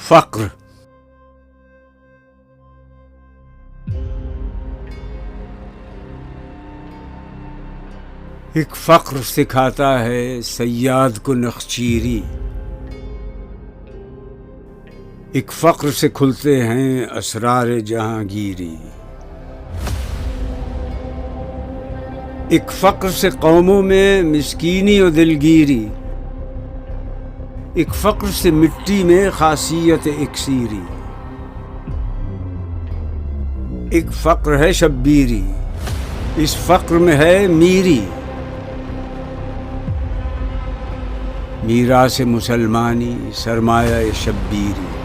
فقر ایک فقر سکھاتا ہے صیاد کو نخچیری، ایک فقر سے کھلتے ہیں اسرار جہانگیری، ایک فقر سے قوموں میں مسکینی و دلگیری، ایک فقر سے مٹی میں خاصیت اکسیری، ایک فقر ہے شبیری، اس فقر میں ہے میری، میراث مسلمانی سرمایہ شبیری۔